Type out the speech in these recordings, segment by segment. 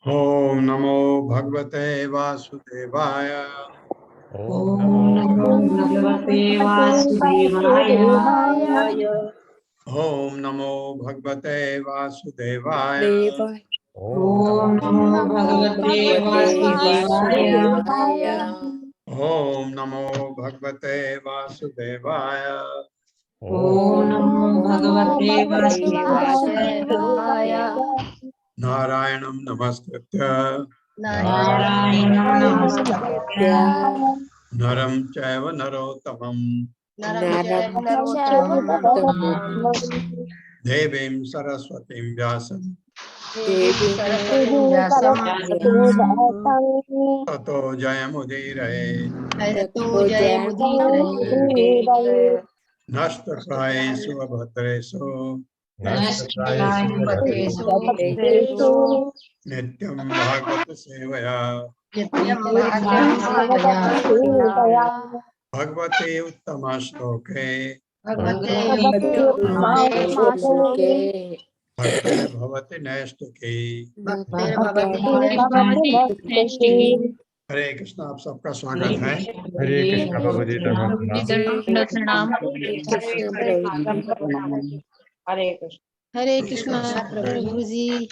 ओम नमो भगवते वासुदेवाय। ओम नमो भगवते वासुदेवाय। ओम नमो भगवते वासुदेवाय। ओम नमो भगवते वासुदेवाय। ओम नमो भगवते वासुदेवाय। ओम नमो भगवते वासुदेवाय। नारायणं नमस्कृत्य नारायणं नमस्कृत्य नरं चैव नरोत्तमं देवीं सरस्वतीं व्यासं ततो जयमुदीरये। नष्टप्रायेषु अभद्रेषु नित्यं भागवत सेवया भगवते उत्तम श्लोके भक्तिर् भवति नैष्ठिकी। हरे कृष्ण। आप सबका स्वागत है। हरे कृष्ण प्रभु जी। हरे कृष्ण प्रभु जी।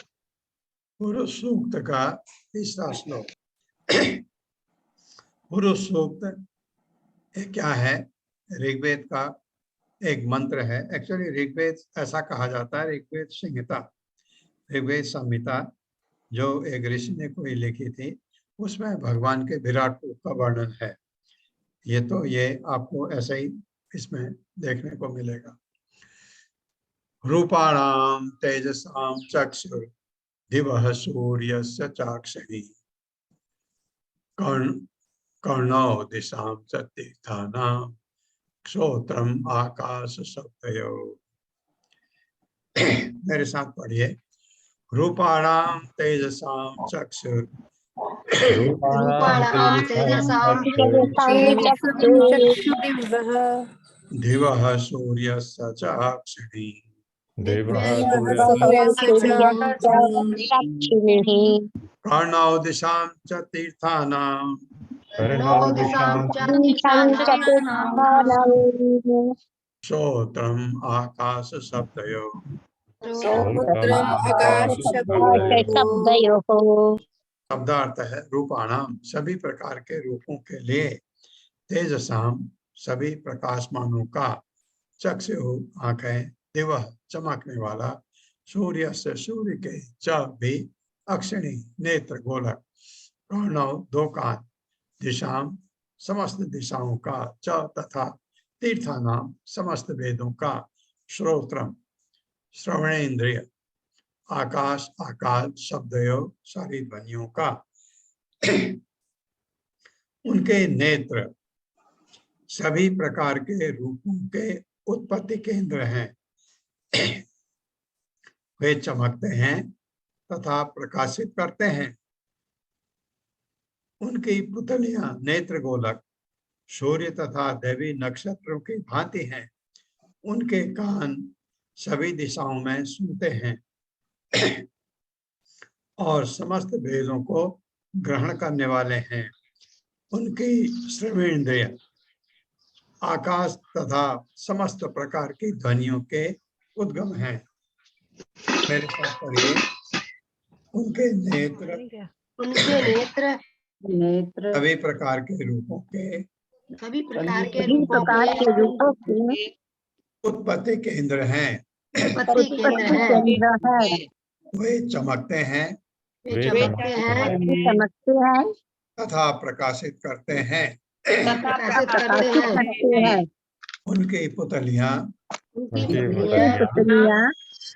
पुरुष सूक्त का तीसरा श्लोक। पुरुष सूक्त क्या है? ऋग्वेद का एक मंत्र है। एक्चुअली ऋग्वेद ऐसा कहा जाता है, ऋग्वेद संहिता, ऋग्वेद संहिता जो एक ऋषि ने कोई लिखी थी, उसमें भगवान के विराट रूप का वर्णन है। ये आपको ऐसे ही इसमें देखने को मिलेगा। रूपाणाम तेजसाम चक्षुर दिवः सूर्यस्य चाक्षिणी कर्णौ दिशां च तीर्थानां श्रोत्रम आकाश शब्दयो। मेरे साथ पढ़िए। रूपाणाम तेजसाम चक्षुर दिवः सूर्यस्य चाक्षिणी कर्णौ दिशां च तीर्थानां श्रोत्रम आकाश शब्दयो। शब्दार्थ है रूपाणाम, सभी प्रकार के रूपों के लिए, तेजसाम सभी प्रकाशमानों का, चक्षु आंखें, दिवह चमकने वाला, सूर्य से सूर्य के, च भी अक्षिणी नेत्र गोलक, कर्णव दो कान, दिशाम समस्त दिशाओं का, च तथा तीर्थानाम समस्त वेदों का, श्रोत्रम श्रवणेन्द्रिय, आकाश आकाश शब्दयो सारी ध्वनियों का। उनके नेत्र सभी प्रकार के रूपों के उत्पत्ति केंद्र हैं। वे चमकते हैं तथा प्रकाशित करते हैं। उनकी पुतलियां नेत्र गोलक सूर्य तथा देवी नक्षत्रों की भांति हैं। उनके कान सभी दिशाओं में सुनते हैं और समस्त वेदों को ग्रहण करने वाले हैं। उनकी श्रवणेन्द्रिय आकाश तथा समस्त प्रकार की ध्वनियों के उद्गम हैं। मेरे साथ पढ़िए। उनके नेत्र नेत्र सभी प्रकार के रूपों के सभी प्रकार के रूपों के उत्पत्ति केंद्र हैं। उत्पत्ति केंद्र है। वे चमकते हैं वे चमकते हैं तथा प्रकाशित करते हैं। प्रकाशित करते हैं। उनकी पुतलियां उनकी पुतलियां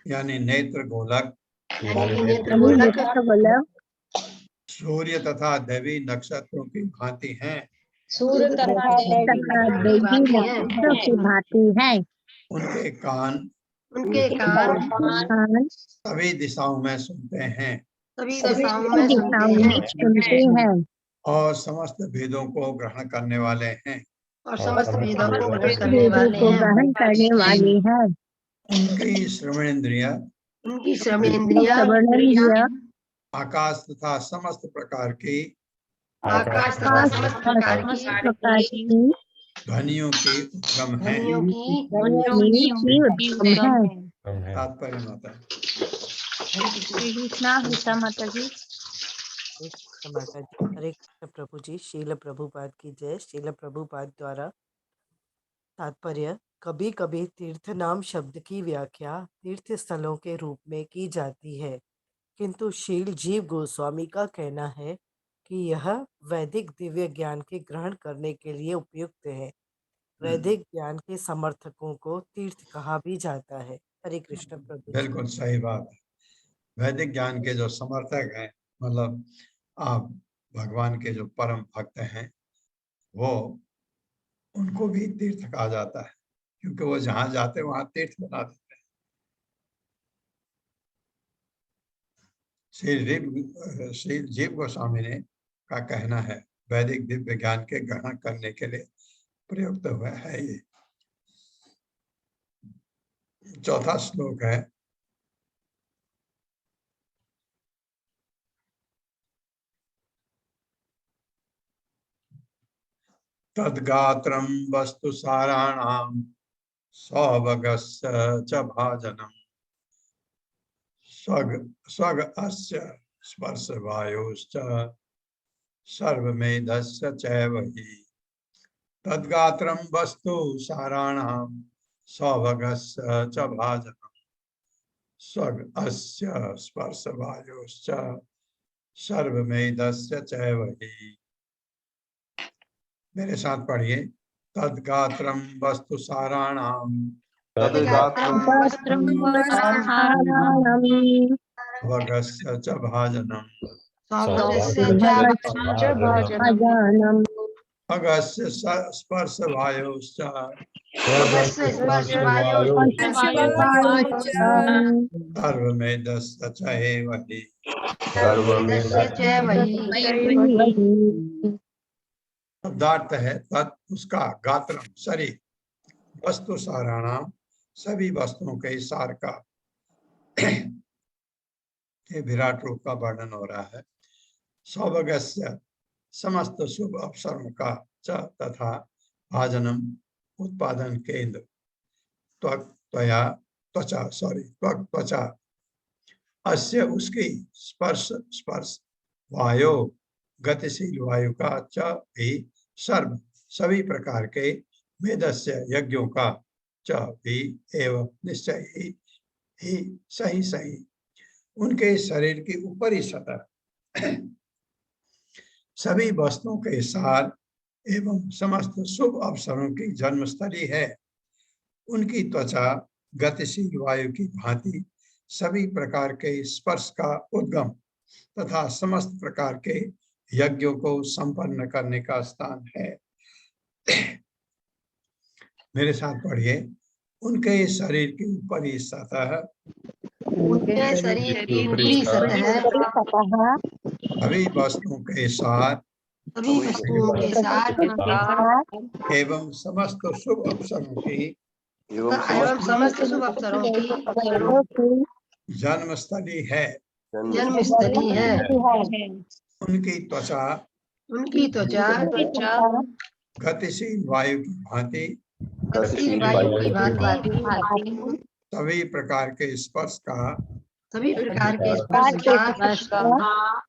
यानी नेत्र गोलक नेत्र गोलक सूर्य तथा देवी नक्षत्रों की भांति हैं। सूर्य तथा देवी नक्षत्रों की भांति है। उनके कान सभी दिशाओं में सुनते हैं सभी दिशाओं में सुनते हैं और समस्त भेदों को ग्रहण करने वाले हैं। और समस्त भेदों को ग्रहण करने वाले हैं। उनकी श्रवणेंद्रिय आकाश तथा समस्त प्रकार की ध्वनियों की उद्गम है। तात्पर्य माता माता जी। माता जी हरे कृष्ण प्रभु जी। शील प्रभुपाद की जय। शील प्रभुपाद द्वारा तात्पर्य कभी कभी तीर्थ नाम शब्द की व्याख्या तीर्थ स्थलों के रूप में की जाती है, किंतु शील जीव गोस्वामी का कहना है कि यह वैदिक दिव्य ज्ञान के ग्रहण करने के लिए उपयुक्त है। वैदिक ज्ञान के समर्थकों को तीर्थ कहा भी जाता है। हरे कृष्ण प्रभु। बिल्कुल सही बात है। वैदिक ज्ञान के जो समर्थक हैं, मतलब आप भगवान के जो परम भक्त हैं, वो उनको भी तीर्थ कहा जाता है, क्योंकि वो जहां जाते वहां तीर्थ बना देते हैं। श्री जीव गोस्वामी ने का कहना है वैदिक दिव्य ज्ञान के ग्रहण करने के लिए प्रयुक्त हुआ है। ये चौथा श्लोक है। तद्गात्रं वस्तु साराणां सौभगस्य च भाजनम् स्वग अस्य स्पर्श वायुश्च सर्वमेधस्य चैव हि। तद्गात्रं वस्तु साराणां सौभगस्य च भाजनम् स्वग अस्य स्पर्श वायुश्च सर्वमेधस्य चैव हि। मेरे साथ पढ़िए। तद्गात्रं वस्तु साराणां भगस्य च भाजनम् भगस्य स्पर्श वायुश्च सर्वमेधस्य चैव हि। शब्दार्थ है तत् उसका, गात्रम शरीर, वस्तु साराणाम सभी वस्तुओं के सार का। ये विराट रूप का वर्णन हो रहा है। सौभगस्य समस्त शुभ अवसरों का च तथा भाजनम उत्पादन केंद्र त्वचा अस्य उसकी स्पर्श वायु गतिशील वायु का च भी सर्व सभी प्रकार के मेदस्य यज्ञों का च भी एवं निश्चय ही सही उनके शरीर की ऊपरी सतह सभी वस्तुओं के सार एवं समस्त शुभ अवसरों की जन्मस्थली है। उनकी त्वचा गतिशील वायु की भांति सभी प्रकार के स्पर्श का उद्गम तथा समस्त प्रकार के यज्ञों को संपन्न करने का स्थान है। मेरे साथ पढ़िए। उनके शरीर की ऊपरी सतह सभी वस्तुओं के साथ एवं समस्त शुभ अवसरों की जन्मस्थली है। उनकी त्वचा गतिशील वायु की भांति सभी प्रकार के स्पर्श का सभी प्रकार के प्रकार स्पर्श के का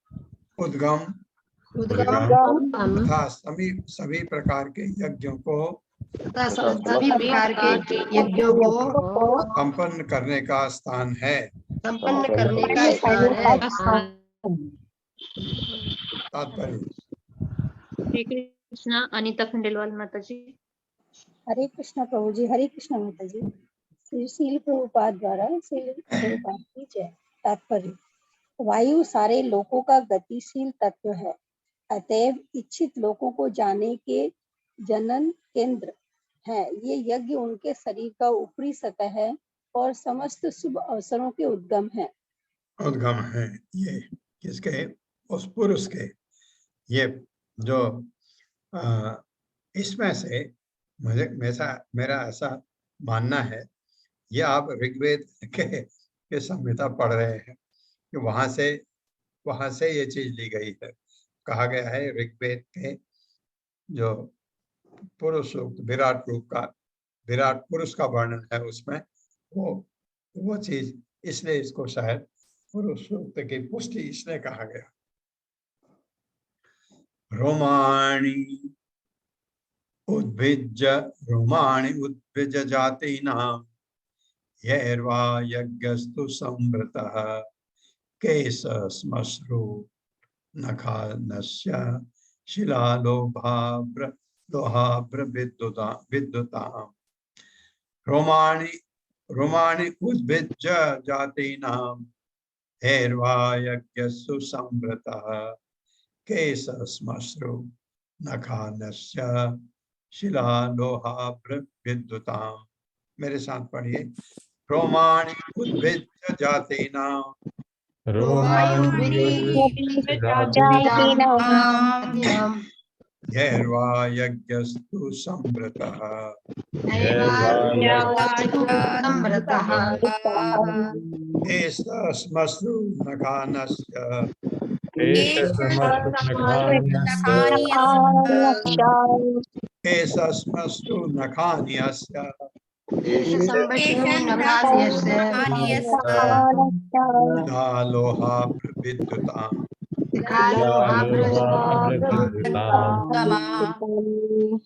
उद्गम उद्गम तथा सभी प्रकार के यज्ञों को तथा सभी प्रकार के यज्ञों को संपन्न करने का स्थान है। संपन्न करने का स्थान है। तात्पर्य श्री कृष्ण। अनीता खंडेलवाल माता जी। हरे कृष्णा प्रभु जी, हरे कृष्णा माता जी। श्री शील प्रभुपाद द्वारा शील प्रभुपाद की जय। तात्पर्य, वायु सारे लोकों का गतिशील तत्व है, अतएव इच्छित लोकों को जाने के जनन केंद्र है। ये यज्ञ उनके शरीर का ऊपरी सतह है और समस्त शुभ अवसरों के उद्गम है। उद्गम है ये किसके? उस पुरुष के। ये जो इसमें से मेरा ऐसा मानना है, ये आप ऋग्वेद के संहिता पढ़ रहे हैं कि वहां से ये चीज ली गई है। कहा गया है ऋग्वेद के जो पुरुष सूक्त विराट पुरुष का वर्णन है, उसमें वो चीज, इसलिए इसको शायद पुरुष सूक्त की पुष्टि इसलिए कहा गया। रोमाणि उद्भिज जातीनां यैर्वा यज्ञस्तु संवृतः केशश्मश्रु नखानस्य शिलालोहाभ्रविद्युताम्। रोमाणि उद्भिज जातीनां यैर्वा यज्ञस्तु संवृतः केशश्मश्रु नखानस्य शिलालोहाभ्रविद्युताम्। मेरे साथ पढ़िए। रोमाणि उद्भिज जातीनां यैर्वा यज्ञस्तु संवृतः केशश्मश्रु नखानस्य केशश्मश्रु नखान्यस्य शिलालोहाभ्रविद्युताम्।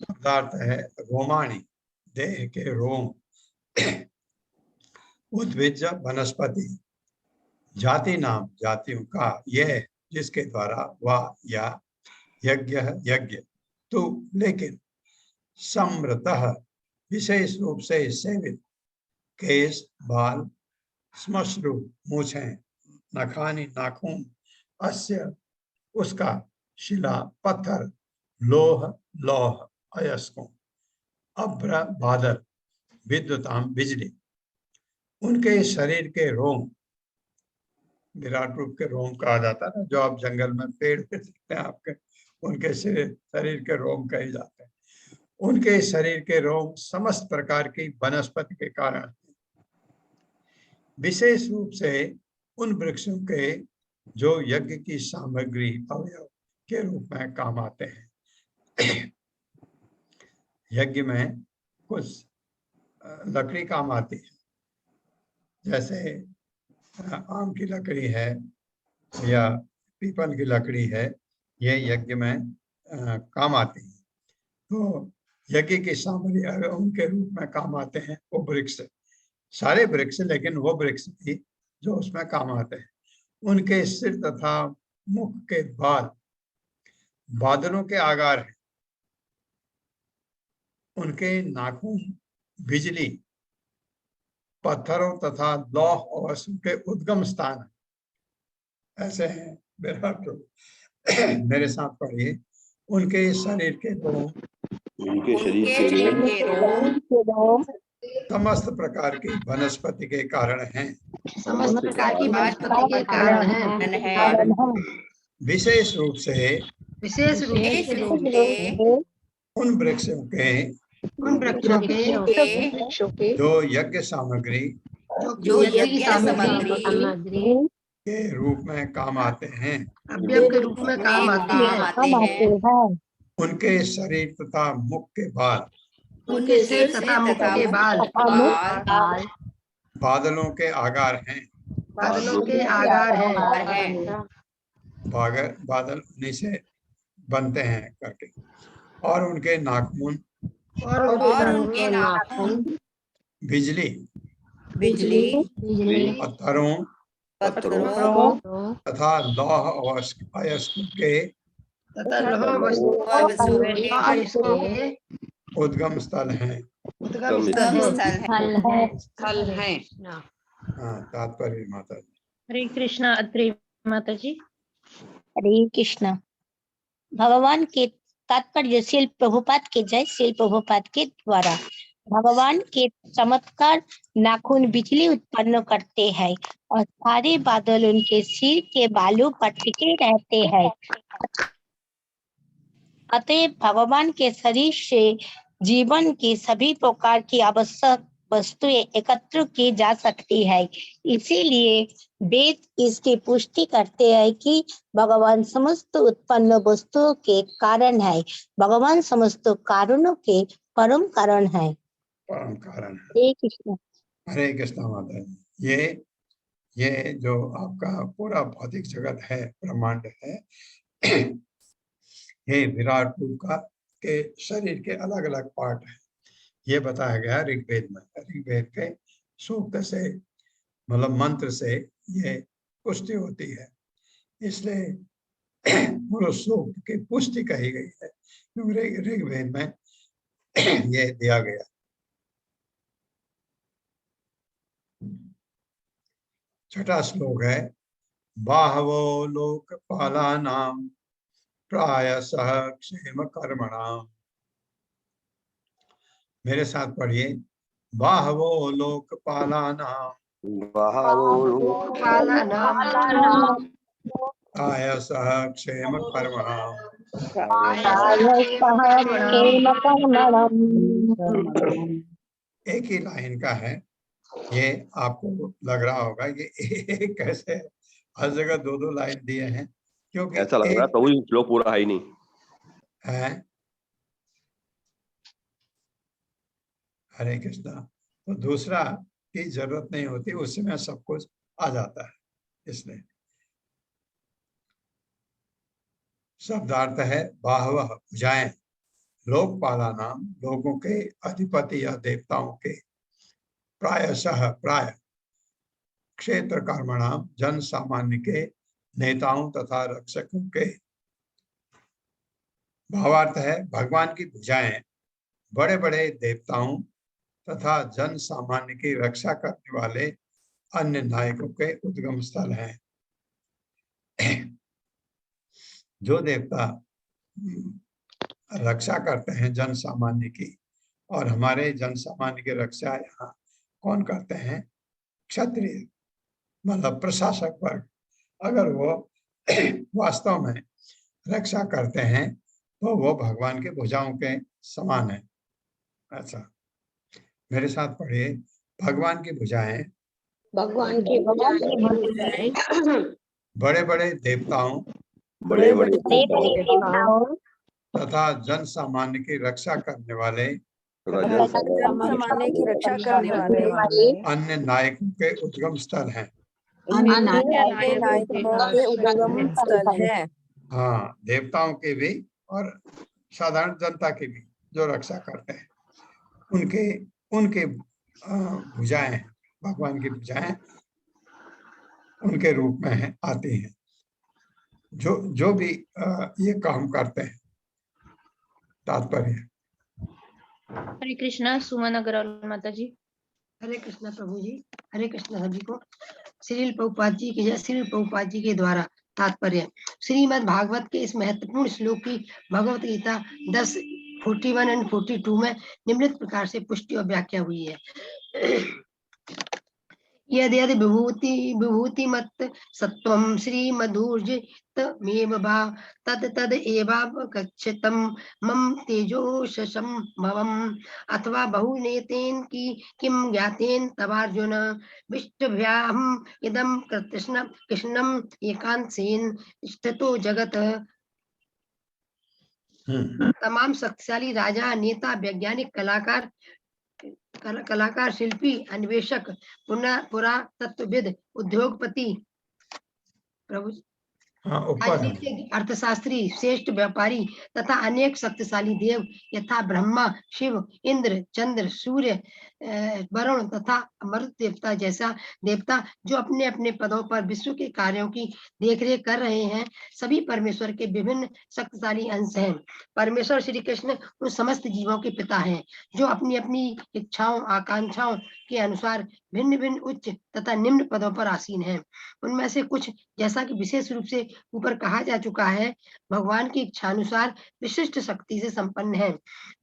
पदार्थ है रोमाणी, देह के रोम। उद्भिज वनस्पति, जाति नाम जातियों का, यह जिसके द्वारा वह या यज्ञ तो लेकिन समृतः विशेष रूप से सेवित, केश बाल, श्मश्रु मूछें, नखानी नाखून, अस्य उसका, शिला पत्थर, लोह लौह अयस्कों, अभ्र बादल, विद्युताम बिजली, उनके शरीर के रोम, विराट रूप के रोम कहा जाता है ना, जो आप जंगल में पेड़ पे देखते हैं आपके, उनके शरीर के रोम कहे जाते हैं। उनके शरीर के रोम समस्त प्रकार की वनस्पति के कारण, विशेष रूप से उन वृक्षों के जो यज्ञ की सामग्री अवयव के रूप में काम आते हैं। यज्ञ में कुछ लकड़ी काम आती है, जैसे आम की लकड़ी है या पीपल की लकड़ी है, ये यज्ञ में काम आती है। तो यज्ञ की सामग्री उनके रूप में काम आते हैं वो वृक्ष, सारे वृक्ष, लेकिन वो वृक्ष भी जो उसमें काम आते हैं। उनके सिर तथा मुख के बाल बादलों के आकार है, उनके नाखून बिजली, पत्थरों तथा लौह और के उद्गम स्थान है। ऐसे हैं विराट रूप। मेरे साथ पढ़िए। उनके शरीर के रोम समस्त प्रकार की वनस्पति के कारण हैं। समस्त प्रकार की वनस्पति के कारण है। विशेष रूप से उन वृक्षों के जो यज्ञ सामग्री के रूप में काम आते हैं, अवयव के रूप में काम आते हैं। उनके शरीर तथा मुख के बाल, उनके सिर तथा मुख के बाल बादलों के आकार हैं। बादलों के आधार है। बादल उन्हीं से बनते हैं करके। और उनके नाखून और उनके नाखून बिजली बिजली पत्थरों पत्थरों तथा लौह अयस्कों के तथा लौह वस्तुओं के उद्गम स्थल हैं। उद्गम स्थल है। हाँ, तात्पर्य माता जी। हरे कृष्णा अत्रि माता जी। हरे कृष्णा। भगवान के तात्पर्य शिल प्रभुपाद के जय। शिल प्रभुपाद के द्वारा भगवान के चमत्कार नाखून बिजली उत्पन्न करते हैं और सारे बादल उनके सिर के बालों पर टिके रहते हैं। अतएव भगवान के शरीर से जीवन की सभी प्रकार की आवश्यक वस्तुएं एकत्र की जा सकती है। इसीलिए वेद इसकी पुष्टि करते हैं कि भगवान समस्त उत्पन्न वस्तुओं के कारण है। भगवान समस्त कारणों के परम कारण है। परम कारण है। हरे कृष्ण। हरे कृष्णा माता जी। ये जो आपका पूरा भौतिक जगत है, ब्रह्मांड है, ये विराट रूप का के शरीर के अलग अलग पार्ट है। ये बताया गया ऋग्वेद में। ऋग्वेद के सूक्त से मतलब मंत्र से ये पुष्टि होती है, इसलिए पूरे सूक्त की पुष्टि कही गई है क्योंकि ऋग्वेद में ये दिया गया। छठा श्लोक है, बाहवो लोकपालानां प्रायसः क्षेम कर्मणाम्। मेरे साथ पढ़िए, बाहवो लोकपालानां प्रायसः क्षेम कर्मणाम्। एक ही लाइन का है, ये आपको लग रहा होगा कि एक कैसे हर जगह दो दो लाइन दिए हैं, क्योंकि ऐसा लग रहा है तो श्लोक पूरा है ही नहीं है। हरे कृष्णा। तो दूसरा की जरूरत नहीं होती, उसमें सब कुछ आ जाता है। इसलिए शब्दार्थ है बाहवः भुजाएं, लोकपाला नाम लोगों के अधिपति या देवताओं के, प्रायशः प्राय, क्षेत्र कर्मणाम जन सामान्य के नेताओं तथा रक्षकों के। भावार्थ है भगवान की भुजाएं बड़े बड़े देवताओं तथा जन सामान्य की रक्षा करने वाले अन्य नायकों के उद्गम स्थल हैं। जो देवता रक्षा करते हैं जन सामान्य की, और हमारे जन सामान्य की रक्षा यहाँ कौन करते हैं? क्षत्रिय, मतलब प्रशासक वर्ग। अगर वो वास्तव में रक्षा करते हैं तो वो भगवान के भुजाओं के समान है। अच्छा, मेरे साथ पढ़िए, भगवान की भुजाएं बड़े बड़े देवताओं तथा जन सामान्य की रक्षा करने वाले अन्य नायकों के उद्गम स्थल हैं। हाँ, देवताओं के भी और साधारण जनता की भी जो रक्षा करते हैं, उनके भुजाएं, भगवान की भुजाएं उनके रूप में है, आती हैं, जो भी ये काम करते हैं। तात्पर्य। हरे कृष्णा सुमन अग्रवाल माता जी। हरे कृष्णा प्रभु जी। हरे कृष्णा सभी को। श्रील प्रभुपाद जी की जय। श्रील प्रभुपाद जी के द्वारा तात्पर्य, श्रीमद् भागवत के इस महत्वपूर्ण श्लोक की भगवत गीता 10:41 एंड 42 में निम्नलिखित प्रकार से पुष्टि और व्याख्या हुई है। यदि विभूति मत सत्वं श्रीमधुर्जितमेव वा तद एवावगच्छतं मम तेजोशशं भवम्। अथवा बहुनेतेन की किम ज्ञातेन तवार्जुन विष्टभ्याहम् इदं कृष्णम् एकांतेन स्थितो जगत। तमाम शक्तिशाली राजा, नेता, वैज्ञानिक, कलाकार कलाकार, शिल्पी, अन्वेषक, पुरातत्वविद, उद्योगपति, प्रभु हाँ, ऊपर है। राजनीतिज्ञ, अर्थशास्त्री, श्रेष्ठ व्यापारी तथा अनेक शक्तिशाली देव यथा ब्रह्मा, शिव, इंद्र, चंद्र, सूर्य, वरुण तथा मरुत देवता जैसा देवता जो अपने अपने पदों पर विश्व के कार्यों की देखरेख कर रहे हैं, सभी परमेश्वर के विभिन्न शक्तिशाली अंश हैं। परमेश्वर श्री कृष्ण उन समस्त जीवों के पिता हैं जो अपनी अपनी इच्छाओं, आकांक्षाओं के अनुसार भिन्न भिन्न उच्च तथा निम्न पदों पर आसीन हैं। उनमें से कुछ, जैसा कि विशेष रूप से ऊपर कहा जा चुका है, भगवान की इच्छा अनुसार विशिष्ट शक्ति से संपन्न है।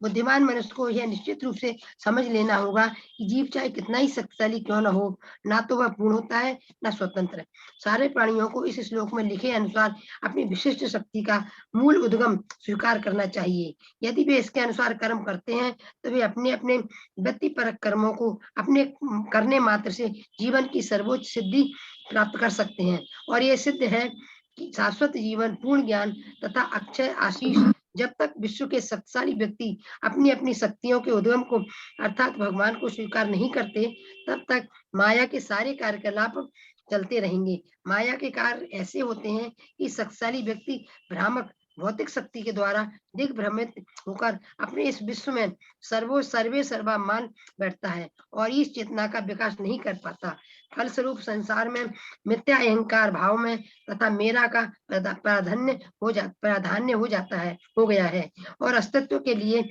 बुद्धिमान मनुष्य को यह निश्चित रूप से समझ लेना होगा कि जीव चाहे कितना ही शक्तिशाली क्यों न हो, ना तो वह पूर्ण होता है ना स्वतंत्र। सारे प्राणियों को इस श्लोक में लिखे अनुसार अपनी विशिष्ट शक्ति का मूल उद्गम स्वीकार करना चाहिए। यदि वे इसके अनुसार कर्म करते हैं तो वे अपने अपने व्यक्तिपरक कर्मों को अपने करने मात्र से जीवन की सर्वोच्च सिद्धि प्राप्त कर सकते हैं। और यह सिद्ध है कि शाश्वत जीवन, पूर्ण ज्ञान तथा अक्षय आशीष जब तक विश्व के शक्तिशाली व्यक्ति अपनी अपनी शक्तियों के उद्गम को अर्थात भगवान को स्वीकार नहीं करते, तब तक माया के सारे कार्यकलाप चलते रहेंगे। माया के कार्य ऐसे होते हैं कि शक्तिशाली व्यक्ति भ्रामक भौतिक शक्ति के द्वारा दिग्भ्रमित होकर अपने इस विश्व में सर्वे सर्वा मान बैठता है और इस चेतना का विकास नहीं कर पाता। फलस्वरूप संसार में मिथ्या अहंकार भाव में तथा मेरा का प्राधान्य हो गया है और अस्तित्व के लिए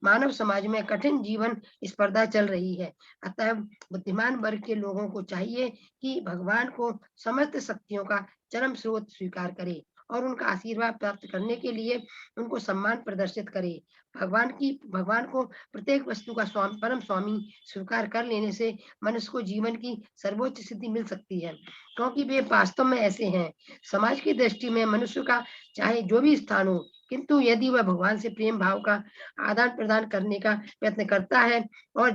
मानव समाज में कठिन जीवन स्पर्धा चल रही है। अतः बुद्धिमान वर्ग के लोगों को चाहिए कि भगवान को समस्त शक्तियों का चरम स्रोत स्वीकार करे और उनका आशीर्वाद प्राप्त करने के लिए उनको सम्मान प्रदर्शित करे। भगवान को प्रत्येक वस्तु का परम स्वामी स्वीकार कर लेने से मनुष्य को जीवन की सर्वोच्च सिद्धि मिल सकती है, क्योंकि वे वास्तव में ऐसे हैं। समाज की दृष्टि में मनुष्य का चाहे जो भी स्थान हो, किंतु यदि वह भगवान से प्रेम भाव का आदान प्रदान करने का प्रयत्न करता है और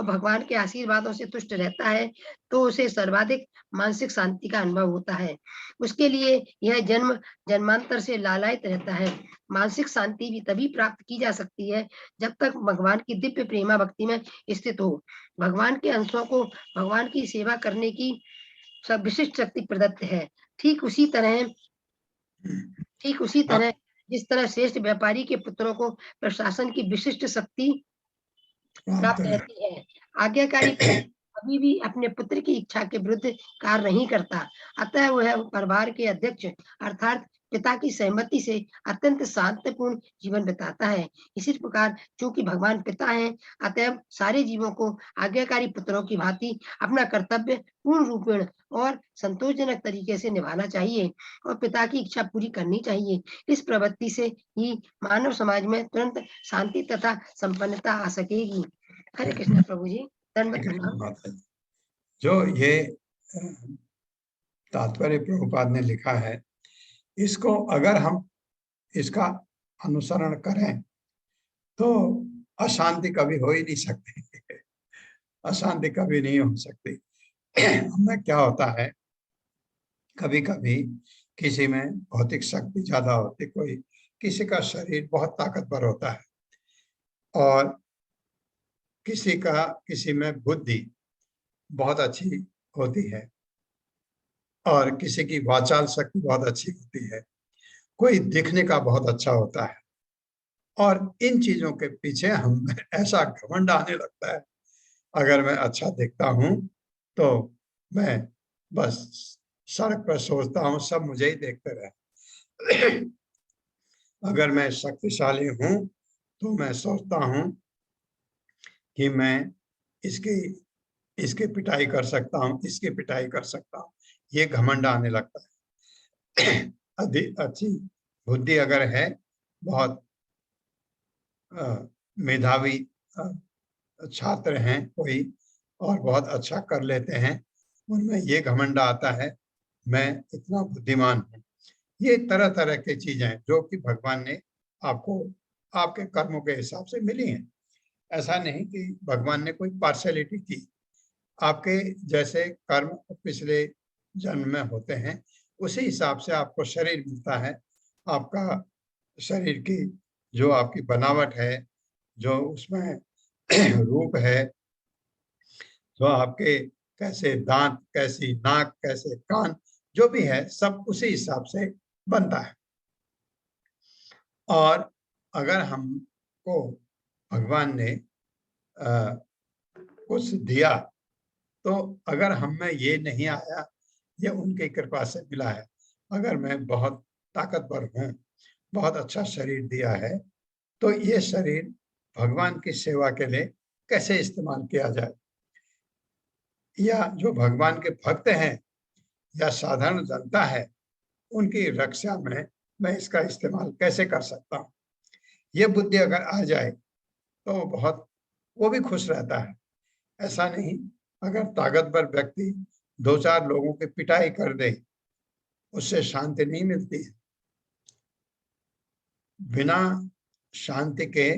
भगवान के आशीर्वादों से तुष्ट रहता है, तो उसे सर्वाधिक मानसिक शांति का अनुभव होता है। उसके लिए यह जन्म जन्मांतर से लालायित रहता है। मानसिक शांति भी तभी प्राप्त की जा सकती है जब तक भगवान की दिव्य प्रेमा भक्ति में स्थित हो। भगवान के अंशों को भगवान की सेवा करने की सब विशिष्ट शक्ति प्रदत्त है। ठीक उसी तरह जिस तरह श्रेष्ठ व्यापारी के पुत्रों को प्रशासन की विशिष्ट शक्ति प्राप्त रहती है। आज्ञाकारी कभी भी अपने पुत्र की इच्छा के विरुद्ध कार्य नहीं करता, अतः वह परिवार के अध्यक्ष अर्थात पिता की सहमति से अत्यंत शांतिपूर्ण जीवन बिताता है। इसी प्रकार चूंकि भगवान पिता हैं, अतः सारे जीवों को आज्ञाकारी पुत्रों की भांति अपना कर्तव्य पूर्ण रूपेण और संतोषजनक तरीके से निभाना चाहिए और पिता की इच्छा पूरी करनी चाहिए। इस प्रवृत्ति से ही मानव समाज में तुरंत शांति तथा संपन्नता आ सकेगी। हरे कृष्ण प्रभु जी। जो ये तात्पर्य प्रभुपाद ने लिखा है, इसको अगर हम इसका अनुसरण करें तो अशांति कभी हो ही नहीं सकती। अशांति कभी नहीं हो सकती। हमें क्या होता है, कभी कभी किसी में भौतिक शक्ति ज्यादा होती, कोई किसी का शरीर बहुत ताकतवर होता है और किसी में बुद्धि बहुत अच्छी होती है और किसी की वाचाल शक्ति बहुत अच्छी होती है, कोई दिखने का बहुत अच्छा होता है और इन चीजों के पीछे हम ऐसा घमंड आने लगता है। अगर मैं अच्छा दिखता हूं तो मैं बस सड़क पर सोचता हूं सब मुझे ही देखते रहे। अगर मैं शक्तिशाली हूं तो मैं सोचता हूं कि मैं इसकी पिटाई कर सकता हूं, इसकी पिटाई कर सकता हूं, ये घमंड आने लगता है। अच्छी बुद्धि अगर है, बहुत मेधावी छात्र हैं कोई और बहुत अच्छा कर लेते हैं, उनमें ये घमंड आता है मैं इतना बुद्धिमान हूं। ये तरह तरह की चीजें जो कि भगवान ने आपको आपके कर्मों के हिसाब से मिली हैं। ऐसा नहीं कि भगवान ने कोई पार्शलिटी की। आपके जैसे कर्म पिछले जन्म में होते हैं, उसी हिसाब से आपको शरीर मिलता है। आपका शरीर की जो आपकी बनावट है, जो उसमें रूप है, जो आपके कैसे दांत, कैसी नाक, कैसे कान, जो भी है सब उसी हिसाब से बनता है। और अगर हमको भगवान ने कुछ दिया, तो अगर हम में ये नहीं आया, ये उनकी कृपा से मिला है। अगर मैं बहुत ताकतवर हूँ, बहुत अच्छा शरीर दिया है, तो ये शरीर भगवान की सेवा के लिए कैसे इस्तेमाल किया जाए, या जो भगवान के भक्त हैं या साधारण जनता है, उनकी रक्षा में मैं इसका इस्तेमाल कैसे कर सकता हूँ। ये बुद्धि अगर आ जाए तो वो भी खुश रहता है। ऐसा नहीं, अगर ताकतवर व्यक्ति 2-4 लोगों की पिटाई कर दे, उससे शांति नहीं मिलती है। बिना शांति के,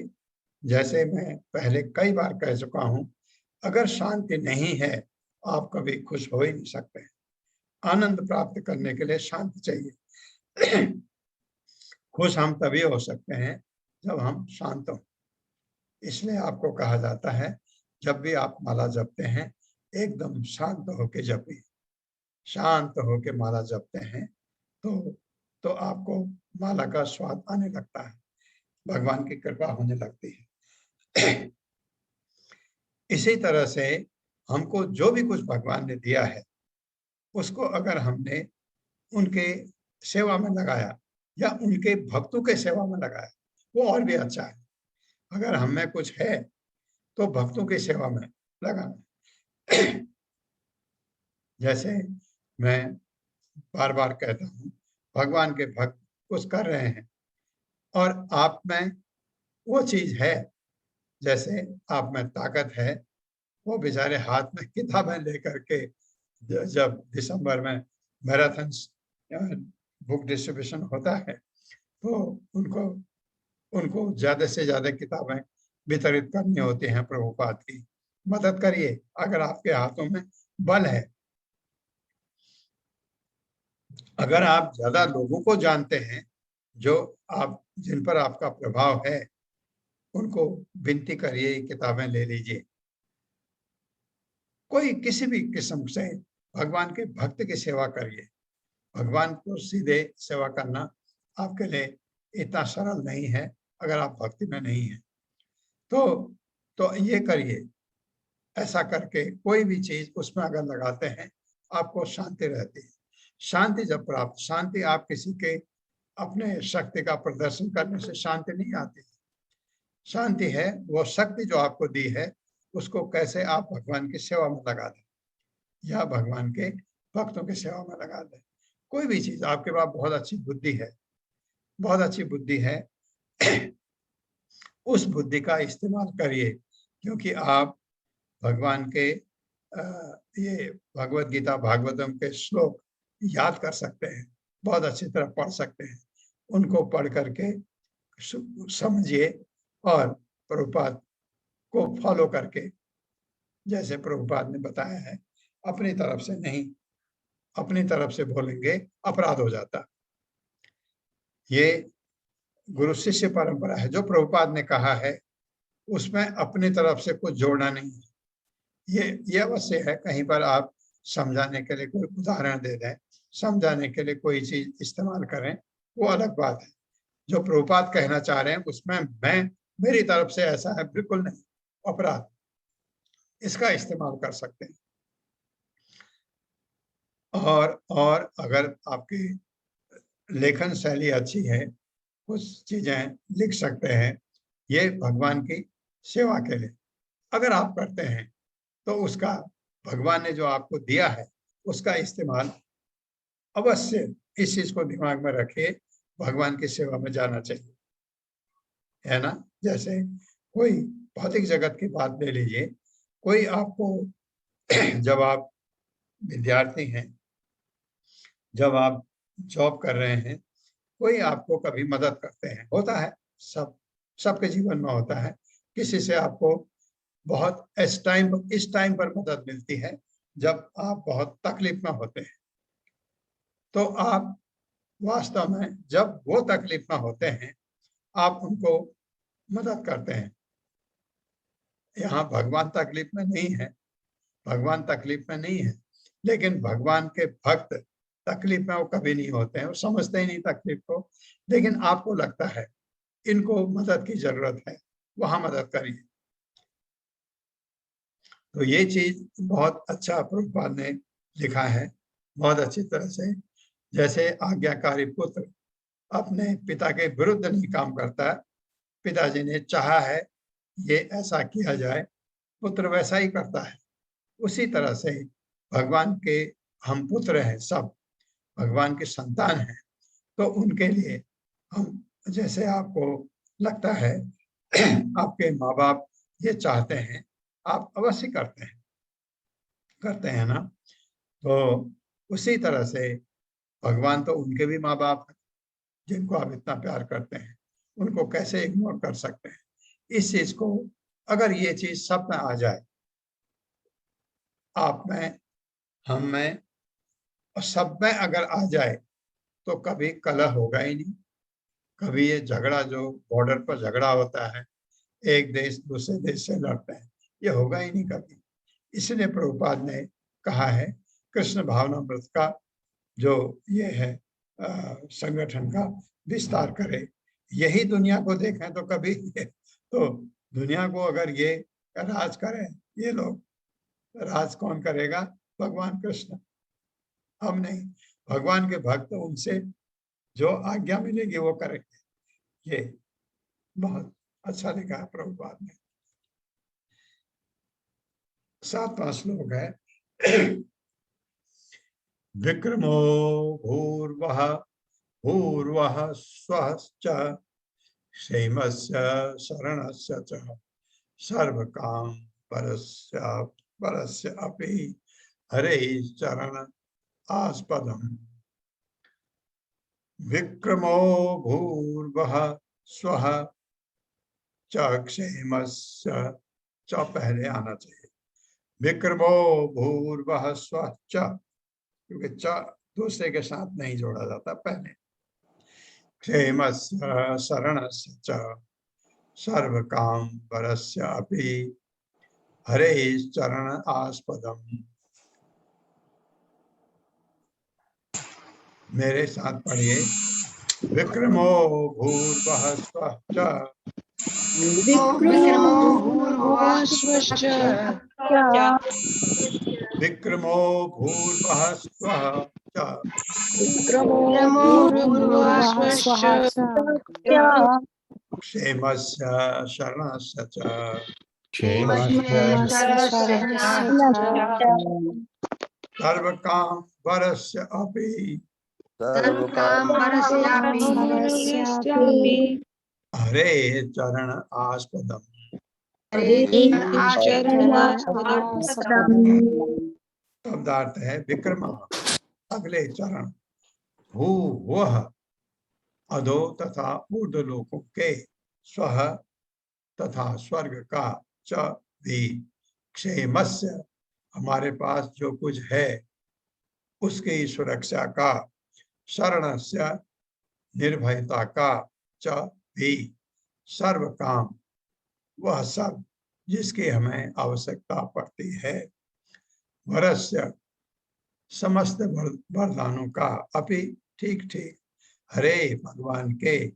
जैसे मैं पहले कई बार कह चुका हूं, अगर शांति नहीं है, आप कभी खुश हो ही नहीं सकते। आनंद प्राप्त करने के लिए शांति चाहिए। खुश हम तभी हो सकते हैं जब हम शांत हों। इसलिए आपको कहा जाता है, जब भी आप माला जपते हैं, एकदम शांत होके जपिए। शांत होके माला जपते हैं तो आपको माला का स्वाद आने लगता है, भगवान की कृपा होने लगती है। इसी तरह से हमको जो भी कुछ भगवान ने दिया है, उसको अगर हमने उनके सेवा में लगाया या उनके भक्तों के सेवा में लगाया, वो और भी अच्छा है। अगर हम में कुछ है तो भक्तों की सेवा में लगाना। जैसे मैं बार बार कहता हूँ, भगवान के भक्त कुछ कर रहे हैं और आप में वो चीज है, जैसे आप में ताकत है, वो बेचारे हाथ में किताबें लेकर के जब दिसंबर में मैराथन बुक डिस्ट्रीब्यूशन होता है, तो उनको उनको ज्यादा से ज्यादा किताबें वितरित करनी होती हैं प्रभुपाद की। मदद करिए अगर आपके हाथों में बल है। अगर आप ज्यादा लोगों को जानते हैं, जो आप जिन पर आपका प्रभाव है, उनको विनती करिए, किताबें ले लीजिए। कोई किसी भी किस्म से भगवान के भक्त की सेवा करिए। भगवान को सीधे सेवा करना आपके लिए इतना सरल नहीं है अगर आप भक्ति में नहीं है। तो ये करिए। ऐसा करके कोई भी चीज उसमें अगर लगाते हैं, आपको शांति रहती है। शांति जब प्राप्त, शांति आप किसी के अपने शक्ति का प्रदर्शन करने से शांति नहीं आती। शांति है वो शक्ति जो आपको दी है, उसको कैसे आप भगवान की सेवा में लगा दें या भगवान के भक्तों की सेवा में लगा दें। कोई भी चीज, आपके पास बहुत अच्छी बुद्धि है, बहुत अच्छी बुद्धि है, उस बुद्धि का इस्तेमाल करिए, क्योंकि आप भगवान के ये भगवत गीता भागवतम के श्लोक याद कर सकते हैं, बहुत अच्छी तरह पढ़ सकते हैं। उनको पढ़ करके समझिए और प्रभुपाद को फॉलो करके, जैसे प्रभुपाद ने बताया है, अपनी तरफ से नहीं, अपनी तरफ से बोलेंगे अपराध हो जाता। ये गुरु शिष्य परंपरा है। जो प्रभुपाद ने कहा है उसमें अपनी तरफ से कुछ जोड़ना नहीं है। ये अवश्य है, कहीं पर आप समझाने के लिए कोई उदाहरण दे दें, समझाने के लिए कोई चीज इस्तेमाल करें, वो अलग बात है। जो प्रभुपाद कहना चाह रहे हैं उसमें मैं मेरी तरफ से ऐसा है बिल्कुल नहीं, अपराध, इसका इस्तेमाल कर सकते हैं। और अगर आपकी लेखन शैली अच्छी है, कुछ चीजें लिख सकते हैं, ये भगवान की सेवा के लिए अगर आप करते हैं, तो उसका भगवान ने जो आपको दिया है उसका इस्तेमाल अवश्य, इस चीज को दिमाग में रखिए, भगवान की सेवा में जाना चाहिए, है ना। जैसे कोई भौतिक जगत की बात ले लीजिए, कोई आपको जब आप विद्यार्थी हैं, जब आप जॉब कर रहे हैं, कोई आपको कभी मदद करते हैं, होता है, सबके जीवन में होता है। किसी से आपको बहुत इस टाइम पर मदद मिलती है जब आप बहुत तकलीफ में होते हैं। तो आप वास्तव में जब वो तकलीफ में होते हैं, आप उनको मदद करते हैं। यहाँ भगवान तकलीफ में नहीं है, भगवान तकलीफ में नहीं है, लेकिन भगवान के भक्त तकलीफ में वो कभी नहीं होते हैं, वो समझते ही नहीं तकलीफ को। लेकिन आपको लगता है इनको मदद की जरूरत है, वहां मदद करिए। तो ये चीज बहुत अच्छा प्रभुपाद ने लिखा है, बहुत अच्छी तरह से। जैसे आज्ञाकारी पुत्र अपने पिता के विरुद्ध नहीं काम करता, पिताजी ने चाहा है ये ऐसा किया जाए, पुत्र वैसा ही करता है। उसी तरह से भगवान के हम पुत्र हैं, सब भगवान के संतान हैं, तो उनके लिए हम, जैसे आपको लगता है आपके माँ बाप ये चाहते हैं, आप अवश्य करते हैं ना। तो उसी तरह से भगवान तो उनके भी माँ बाप हैं, जिनको आप इतना प्यार करते हैं, उनको कैसे इग्नोर कर सकते हैं। इस चीज को, अगर ये चीज सब में आ जाए, आप में, हम में और सब में अगर आ जाए, तो कभी कलह होगा ही नहीं, कभी ये झगड़ा जो बॉर्डर पर झगड़ा होता है, एक देश दूसरे देश से लड़ते हैं, ये होगा ही नहीं कभी। इसलिए प्रभुपाद ने कहा है कृष्ण भावनामृत का जो ये है संगठन का विस्तार करे। यही दुनिया को देखें तो कभी तो दुनिया को अगर ये राज करें ये लोग, राज कौन करेगा? भगवान कृष्ण, हम नहीं। भगवान के भक्त उनसे जो आज्ञा मिलेगी वो करेंगे। ये बहुत अच्छा लिखा है प्रभुपाद ने। 7वां श्लोक है विक्रमो भूर्वः भूर्वः स्वः च क्षेमस्य शरणस्य च सर्वकाम परस्य अपि हरे चरण आस्पदम्। विक्रमो भूर्वः स्वः च क्षेमस्य च पहले आना चाहिए। विक्रमो भूर्वः स्वः च, क्योंकि च दूसरे के साथ नहीं जोड़ा जाता, पहले। क्षेमस्य शरणस्य च सर्वकाम परस्य अपि हरे चरण आस्पदम्। मेरे साथ पढ़िए। विक्रमो भूर्वः स्वः च विक्रमो भूर्भुवः स्वः च विक्रमो भूर्वः स्वः च विक्रमो भूर्भुवः स्वः च क्षेमस्य शरणस्य च सर्वकाम परस्य अपि हरे चरण आस्पदम्। शब्दार्थ है विक्रम, अगले चरण, भू वह अधो तथा ऊर्ध्व लोकों के, स्वः तथा स्वर्ग का, च भी, क्षेमस्य हमारे पास जो कुछ है उसकी सुरक्षा का, शरणस्य निर्भयता का, च भी, सर्व काम वह सब जिसकी हमें आवश्यकता पड़ती है, वरस्य समस्त वरदानों का, अपि ठीक ठीक, हरे भगवान के,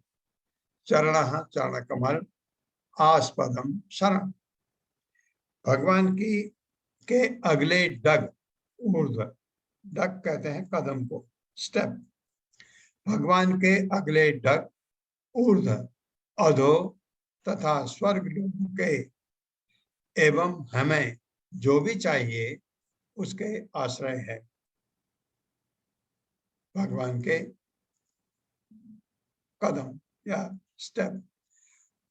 चरण चरण कमल, आस्पदम शरण, भगवान की के अगले डग, ऊर्ध्व, डग कहते हैं कदम को, स्टेप, भगवान के अगले डग, ऊर्ध्व, अधो तथा स्वर्ग लोगों के, एवं हमें जो भी चाहिए उसके आश्रय है। भगवान के कदम या स्टेप,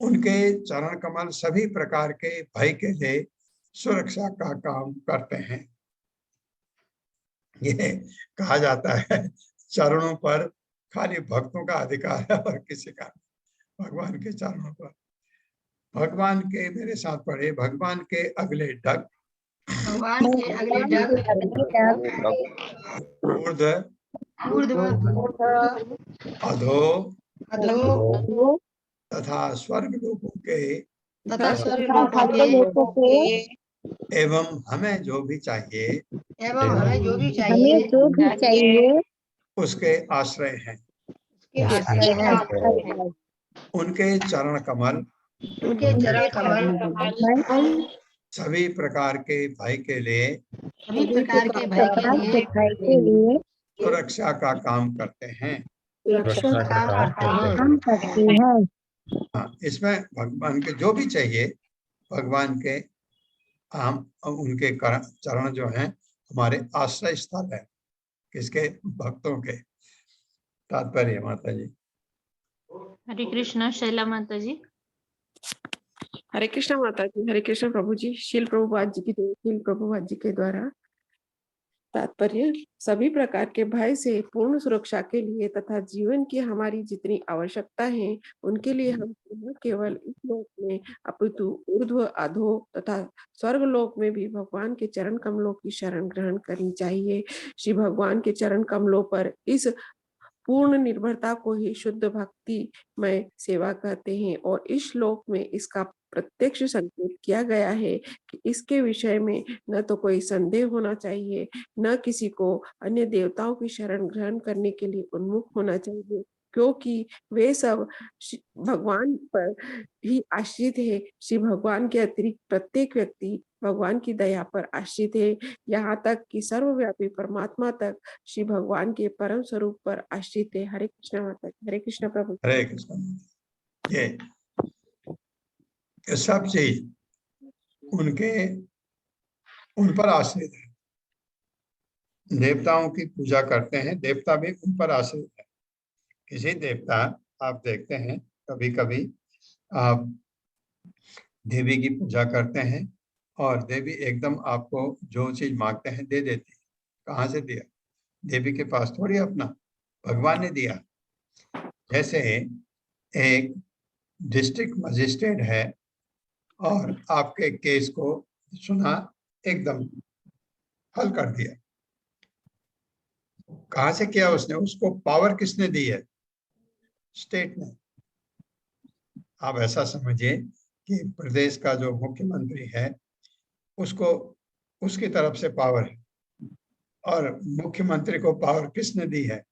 उनके चरण कमल सभी प्रकार के भय के लिए सुरक्षा का काम करते हैं। ये कहा जाता है चरणों पर खाली भक्तों का अधिकार है और किसी का, भगवान के चरणों पर। भगवान के, मेरे साथ पढ़े, भगवान के अगले डग, भगवान के अगले डग, ऊर्ध्व, अधो अधो तथा स्वर्ग लोकों के तथा स्वर्ग तथा लोक स्वर्ग लोकों के एवं हमें जो भी चाहिए एवं हमें जो भी हमें चाहिए जो भी चाहिए उसके आश्रय हैं। उसके आश्रय उसके हैं। आश्रय है। उनके चरण कमल उनके चरण कमल कमल सभी प्रकार के भय के लिए सभी प्रकार के भय के प्रकार के लिए भय के लिए सुरक्षा का काम करते हैं। सुरक्षा का काम करते हैं। हम करते हैं। हाँ, इसमें भगवान के जो भी चाहिए, भगवान के हम उनके चरण जो हैं हमारे आश्रय स्थल है। किसके? भक्तों के। तात्पर्य माता जी। हरे कृष्णा शैला माता जी। हरे कृष्णा माता जी। हरे कृष्ण प्रभु जी। शील प्रभुपाद जी की शील प्रभुपाद जी के द्वारा तात्पर्य सभी प्रकार के भय से पूर्ण सुरक्षा के लिए तथा जीवन की हमारी जितनी आवश्यकता है उनके लिए हम न केवल इस लोक में अपितु ऊर्ध्व अधो तथा स्वर्ग लोक में भी भगवान के चरण कमलों की शरण ग्रहण करनी चाहिए। श्री भगवान के चरण कमलों पर इस पूर्ण निर्भरता को ही शुद्ध भक्ति में सेवा कहते हैं और इस श्लोक में इसका प्रत्यक्ष संकेत किया गया है कि इसके विषय में न तो कोई संदेह होना चाहिए, न किसी को अन्य देवताओं की शरण ग्रहण करने के लिए उन्मुख होना चाहिए, क्योंकि वे सब भगवान पर ही आश्रित है। श्री भगवान के अतिरिक्त प्रत्येक व्यक्ति भगवान की दया पर आश्रित है, यहाँ तक कि सर्वव्यापी परमात्मा तक श्री भगवान के परम स्वरूप पर आश्रित है। हरे कृष्ण माता। हरे कृष्ण प्रभु। हरे कृष्ण। ये सब चीज उनके उन पर आश्रित है। देवताओं की पूजा करते हैं, देवता भी उन पर आश्रित है। किसी देवता आप देखते हैं कभी कभी आप देवी की पूजा करते हैं और देवी एकदम आपको जो चीज मांगते हैं दे देती है। कहाँ से दिया? देवी के पास थोड़ी अपना, भगवान ने दिया। जैसे एक डिस्ट्रिक्ट मजिस्ट्रेट है और आपके केस को सुना, एकदम हल कर दिया। कहाँ से किया उसने? उसको पावर किसने दी है? स्टेट ने। आप ऐसा समझिए कि प्रदेश का जो मुख्यमंत्री है उसको उसकी तरफ से पावर है और मुख्यमंत्री को पावर किसने दी है?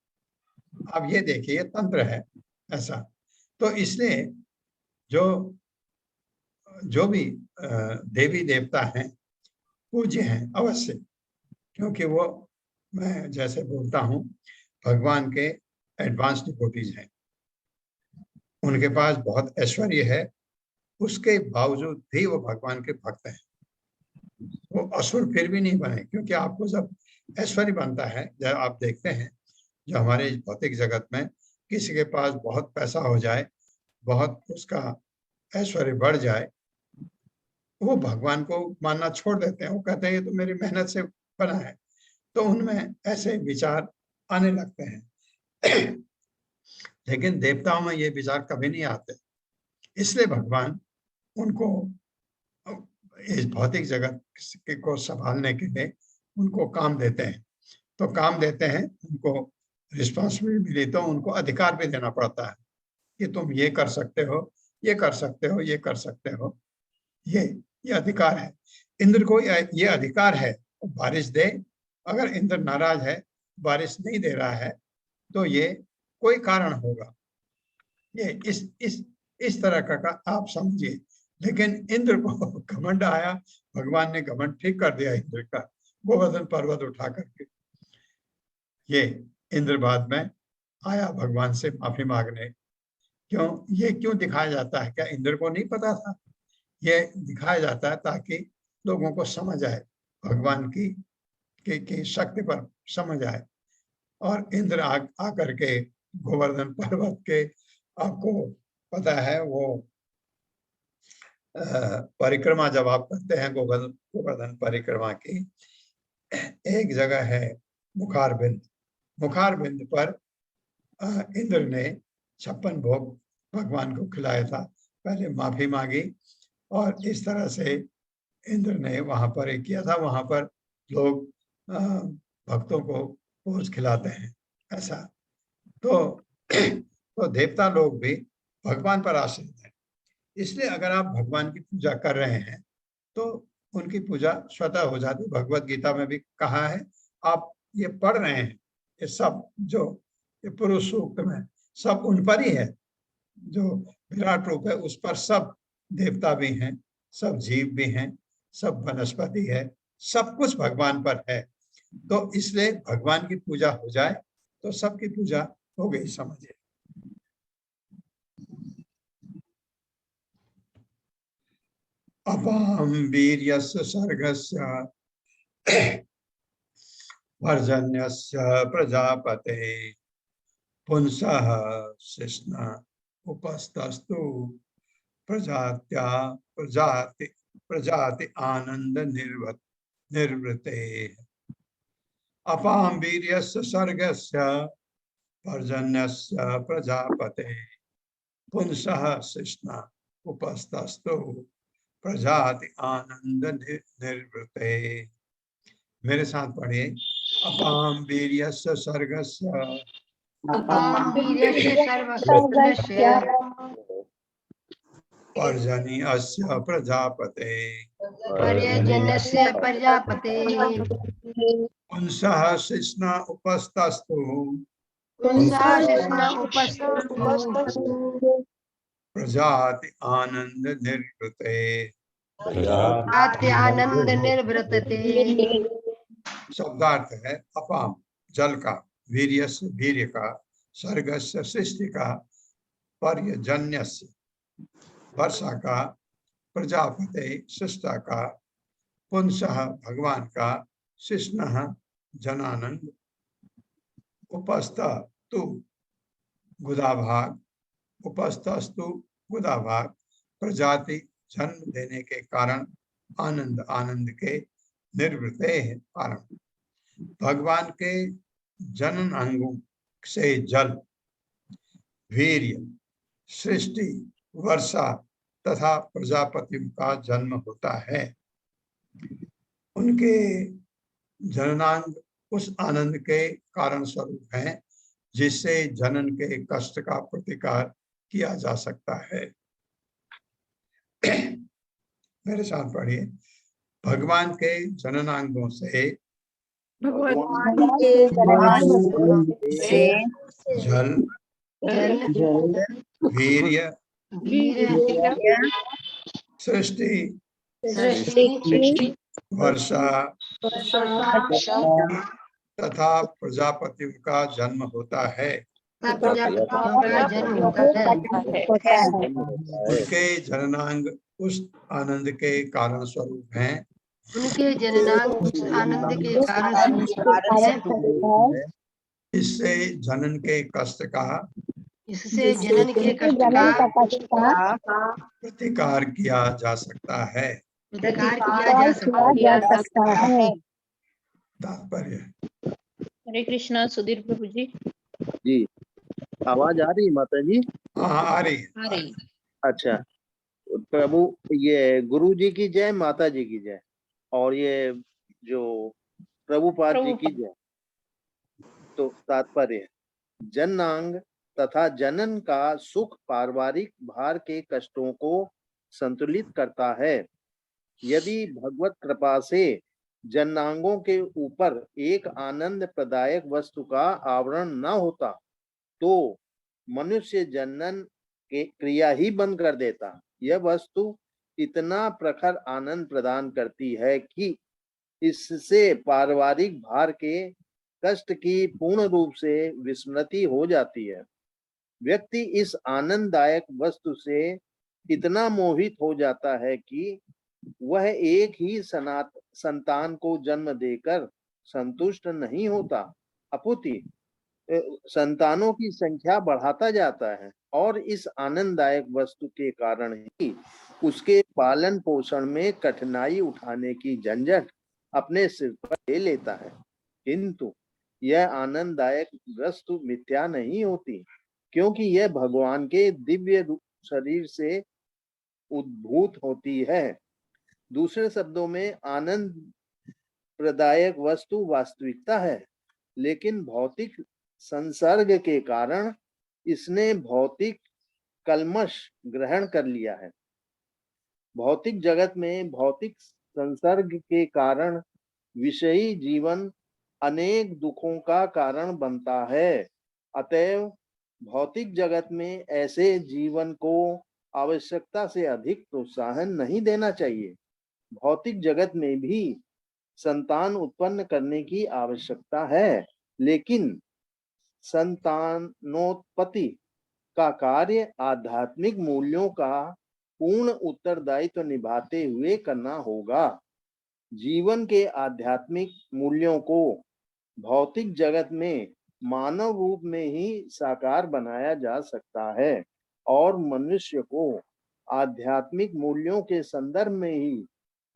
आप ये देखिए, तंत्र है ऐसा। तो इसलिए जो जो भी देवी देवता हैं पूज्य हैं अवश्य, क्योंकि वो, मैं जैसे बोलता हूँ, भगवान के एडवांस डिवोटीज हैं। उनके पास बहुत ऐश्वर्य है, उसके बावजूद भी वो भगवान के भक्त हैं। वो असुर फिर भी नहीं बने, क्योंकि आपको जब ऐश्वर्य बनता है, जब आप देखते हैं जो हमारे भौतिक जगत में किसी के पास बहुत पैसा हो जाए, बहुत उसका ऐश्वर्य बढ़ जाए, वो भगवान को मानना छोड़ देते हैं। वो कहते हैं ये तो मेरी मेहनत से बना है। तो उनमें ऐसे विचार आने लगते हैं। लेकिन देवताओं में ये विचार कभी नहीं आते। इसलिए भगवान उनको इस भौतिक जगत को संभालने के लिए उनको काम देते हैं। तो काम देते हैं, उनको रिस्पॉन्सिबिलिटी मिली तो उनको अधिकार भी देना पड़ता है कि तुम ये कर सकते हो, ये कर सकते हो, ये कर सकते हो। ये अधिकार है। इंद्र को ये अधिकार है, बारिश दे। अगर इंद्र नाराज है, बारिश नहीं दे रहा है, तो ये कोई कारण होगा। ये इस तरह का आप समझिए। लेकिन इंद्र को घमंड आया, भगवान ने घमंड ठीक कर दिया इंद्र का, गोवर्धन पर्वत उठा करके। ये इंद्र बाद में आया भगवान से माफी मांगने। ये क्यों दिखाया जाता है? क्या इंद्र को नहीं पता था? ये दिखाया जाता है ताकि लोगों को समझ आए, भगवान की शक्ति पर समझ आए। और इंद्र आकर के गोवर्धन पर्वत के, आपको पता है वो परिक्रमा जब आप करते हैं गोवर्धन परिक्रमा की, एक जगह है मुखारबिंद। मुखारबिंद पर इंद्र ने 56 भोग भगवान को खिलाया था। पहले माफी मांगी और इस तरह से इंद्र ने वहां पर एक किया था। वहां पर लोग भक्तों को भोज खिलाते हैं ऐसा। तो देवता लोग भी भगवान पर आश्रित हैं। इसलिए अगर आप भगवान की पूजा कर रहे हैं तो उनकी पूजा स्वतः हो जाती। भगवत गीता में भी कहा है, आप ये पढ़ रहे हैं, ये सब जो ये पुरुष सूक्त में सब उन पर ही है, जो विराट रूप है उस पर सब देवता भी हैं, सब जीव भी हैं, सब वनस्पति है, सब कुछ भगवान पर है। तो इसलिए भगवान की पूजा हो जाए तो सबकी पूजा हो गई, समझिए। अपां वीर्यस्य सर्गस्य पर्जन्यस्य प्रजापते पुंसः शिश्न उपस्तस्तु प्रजात्या प्रजाति प्रजाति आनंद निर्वृते। अपां वीर्यस्य सर्गस्य पर्जन्यस्य प्रजापते पुंसः शिश्न उपस्तस्तु प्रजाति आनंद निर्वृते। मेरे साथ पढ़िए। अपां वीर्यस्य सर्गस्य अपां वीर्यस्य सर्वस्य पर्जन्यस्य प्रजापते पर्यजन्यस्य प्रजापते पुंसः शिश्न उपस्तस्तु पुंसा शिश्न उपस्तु प्रजाति आनंद निर्वृते। आनंद निर्वृतते। शब्दार्थ है अपाम जल का, वीर्यस्य वीर्य का, सर्गस्य सृष्टि का, पर्यजन्यस्य वर्षा का, प्रजापते सृष्टा का, पुंसः भगवान का, शिष्णः जनानंद, उपस्तु गुदाभाग, उपस्तस्तु गुदाभाग, प्रजाति जन्म देने के कारण, आनंद आनंद के, निर्वृते है कारण। भगवान के जनन अंगों से जल, वीर्य, सृष्टि, वर्षा तथा प्रजापति का जन्म होता है। उनके जननांग उस आनंद के कारण स्वरूप हैं जिससे जनन के कष्ट का प्रतिकार किया जा सकता है। मेरे साथ पढ़िए। भगवान के जननांगों से भगवान जल, वीर्य, सृष्टि, वर्षा तथा प्रजापति का जन्म होता है। उनके जननांग उस आनंद के कारण स्वरूप हैं। उनके जननांग उस आनंद के कारण इससे जनन के कष्ट का प्रतिकार किया जा सकता है। तात्पर्य। हरे कृष्णा सुधीर प्रभु जी। जी, आवाज आ रही माता जी? हाँ आ रही आ रही। अच्छा प्रभु, ये गुरु जी की जय, माता जी की जय, और ये जो प्रभुपाद जी की जय। तो तात्पर्य, जननांग तथा जनन का सुख पारिवारिक भार के कष्टों को संतुलित करता है। यदि भगवत कृपा से जननांगों के ऊपर एक आनंद प्रदायक वस्तु का आवरण न होता तो मनुष्य जनन के क्रिया ही बंद कर देता। यह वस्तु इतना प्रखर आनंद प्रदान करती है कि इससे पारिवारिक भार के कष्ट की पूर्ण रूप से विस्मृति हो जाती है। व्यक्ति इस आनंददायक वस्तु से इतना मोहित हो जाता है कि वह एक ही संतान को जन्म देकर संतुष्ट नहीं होता, अपितु संतानों की संख्या बढ़ाता जाता है और इस आनंददायक वस्तु के कारण ही उसके पालन पोषण में कठिनाई उठाने की झंझट अपने सिर पर ले लेता है। किंतु यह आनंददायक वस्तु मिथ्या नहीं होती, क्योंकि यह भगवान के दिव्य शरीर से उद्भूत होती है। दूसरे शब्दों में, आनंद प्रदायक वस्तु वास्तविकता है, लेकिन भौतिक संसर्ग के कारण इसने भौतिक कल्मश ग्रहण कर लिया है। भौतिक जगत में भौतिक संसर्ग के कारण विषयी जीवन अनेक दुखों का कारण बनता है। अतएव भौतिक जगत में ऐसे जीवन को आवश्यकता से अधिक प्रोत्साहन नहीं देना चाहिए। भौतिक जगत में भी संतान उत्पन्न करने की आवश्यकता है, लेकिन संतानोत्पत्ति का कार्य आध्यात्मिक मूल्यों का पूर्ण उत्तरदायित्व निभाते हुए करना होगा। जीवन के आध्यात्मिक मूल्यों को भौतिक जगत में मानव रूप में ही साकार बनाया जा सकता है और मनुष्य को आध्यात्मिक मूल्यों के संदर्भ में ही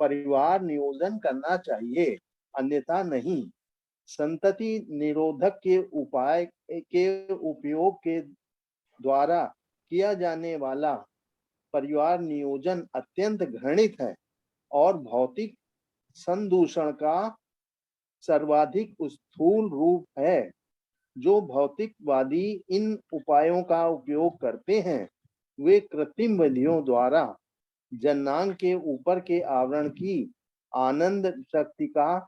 परिवार नियोजन करना चाहिए, अन्यथा नहीं। संतति निरोधक के उपाय के उपयोग के द्वारा किया जाने वाला परिवार नियोजन अत्यंत घृणित है और भौतिक संदूषण का सर्वाधिक स्थूल रूप है। जो भौतिकवादी इन उपायों का उपयोग करते हैं वे कृत्रिम विधियों द्वारा जन्नांग के ऊपर के आवरण की आनंद शक्ति का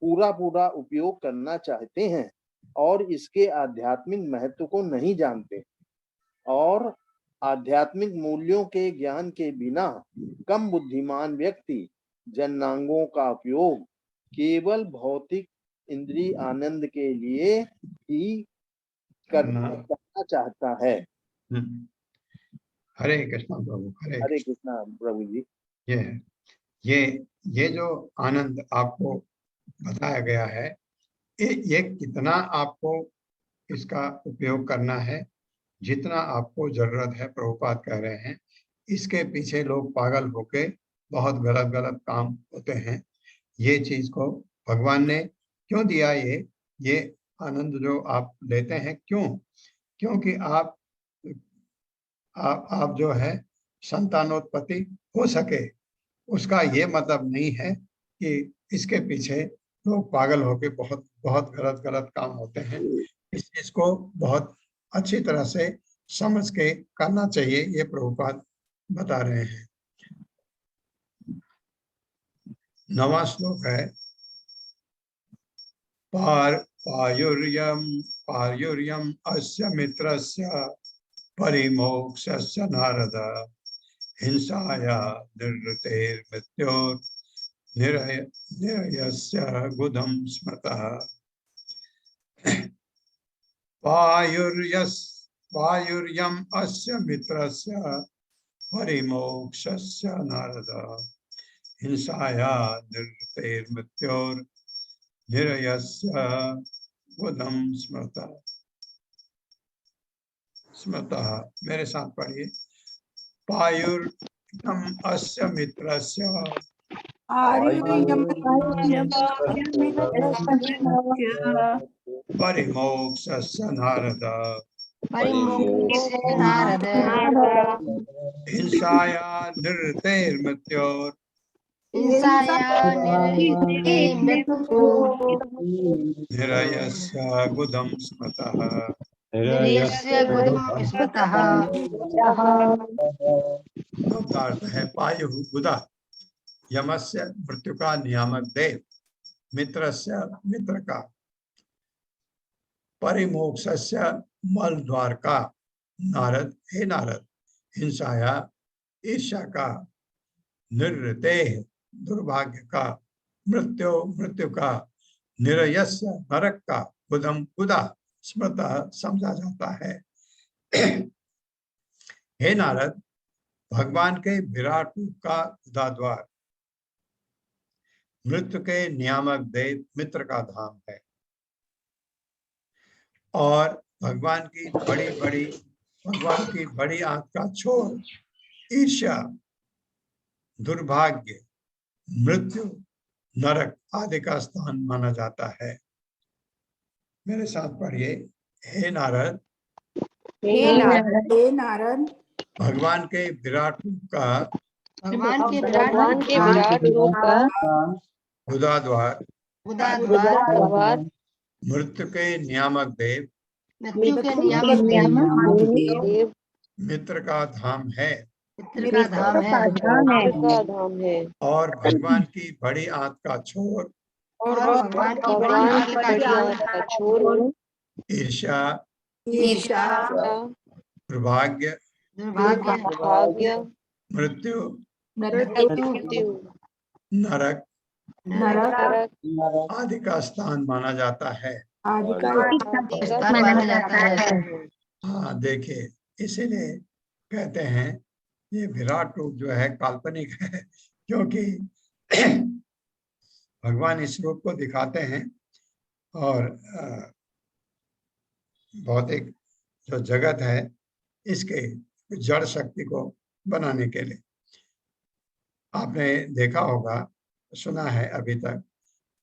पूरा उपयोग करना चाहते हैं और इसके आध्यात्मिक महत्व को नहीं जानते, और आध्यात्मिक मूल्यों के ज्ञान के बिना कम बुद्धिमान व्यक्ति जन्नांगों का उपयोग केवल भौतिक इंद्रिय आनंद के लिए ही करना चाहता है। हरे कृष्णा प्रभु, हरे कृष्णा प्रभु जी। ये जो आनंद आपको बताया गया है, ये कितना आपको इसका उपयोग करना है, जितना आपको जरूरत है, प्रभुपाद कह रहे हैं। इसके पीछे लोग पागल होके बहुत गलत गलत काम होते हैं। ये चीज को भगवान ने क्यों दिया? ये आनंद जो आप लेते हैं, क्योंकि आप जो है संतानोत्पत्ति हो सके, उसका ये मतलब नहीं है कि इसके पीछे लोग पागल होके बहुत गलत काम होते हैं। इस चीज को बहुत अच्छी तरह से समझ के करना चाहिए, ये प्रभुपाद बता रहे हैं। 9वां श्लोक है, पायुर्यम अस्य मित्रस्य परिमोक्षस्य नारद हिंसाया निर्हृतेर्मृत्योर्निरयस्य गुदं स्मृतः। पायुर्यम अस्य मित्रस्य परिमोक्षस्य नारद हिंसाया निर्हृतेर्मृत्योर्निरयस्य गुदं स्मृतः। मेरे साथ पढ़िए। पायुर्यम अस्य मित्रस्य परिमोक्षस्य नारद हिंसाया निर्हृतेर्मृत्योर् निरयस्य गुदं स्मृतः। अर्थ है, पायु गुदा यमस्य मृत्यु का नियामक देव, मित्रस्य मित्र का, परिमोक्षस्य मल द्वार का, नारद हे नारद, हिंसाया ईर्ष्या का, निर्वृते दुर्भाग्य का, मृत्यु का, निरयस्य नरक का, गुदम गुदा स्मृतः समझा जाता है। हे नारद, भगवान के विराट रूप का गुदा द्वार मृत्यु के नियामक देव मित्र का धाम है, और भगवान की बड़ी आंख का छोर ईर्ष्या, दुर्भाग्य, मृत्यु, नरक आदि का स्थान माना जाता है। मेरे साथ पढ़िए। हे नारद, भगवान के विराट रूप का गुदा द्वार मृत्यु के नियामक देव मित्र का धाम है, मित्र का धाम है। का धाम है और भगवान की बड़ी आंत का छोर, और भगवान की बड़ी भगवान आंत की का बड़ी छोर, आंत का छोर, ईर्ष्या, ईर्ष्या, दुर्भाग्य, दुर्भाग्य, भाग्य, मृत्यु, मृत्यु, नरक नरक आदि का स्थान माना जाता है। आदि का स्थान माना जाता है। हाँ देखिए, इसीलिए कहते हैं ये विराट रूप जो है काल्पनिक है, क्योंकि भगवान इस रूप को दिखाते हैं और भौतिक जो जगत है इसके जड़ शक्ति को बनाने के लिए। आपने देखा होगा, सुना है अभी तक,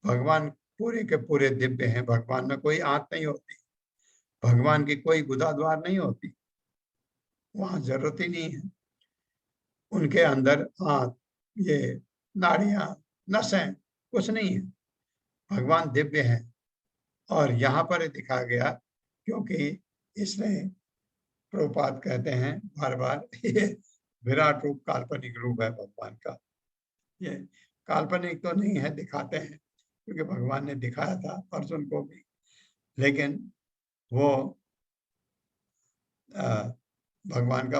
भगवान पूरे के पूरे दिव्य हैं, भगवान में कोई आंत नहीं होती, भगवान की कोई गुदाद्वार नहीं होती, वहां जरूरत ही नहीं है। उनके अंदर आंत, ये नाड़ियां, नसें कुछ नहीं है, भगवान दिव्य है। और यहाँ पर दिखाया गया, क्योंकि इसमें प्रभुपाद कहते हैं बार बार ये विराट रूप काल्पनिक रूप है भगवान का। ये काल्पनिक तो नहीं है, दिखाते हैं, क्योंकि भगवान ने दिखाया था अर्जुन को भी, लेकिन वो भगवान का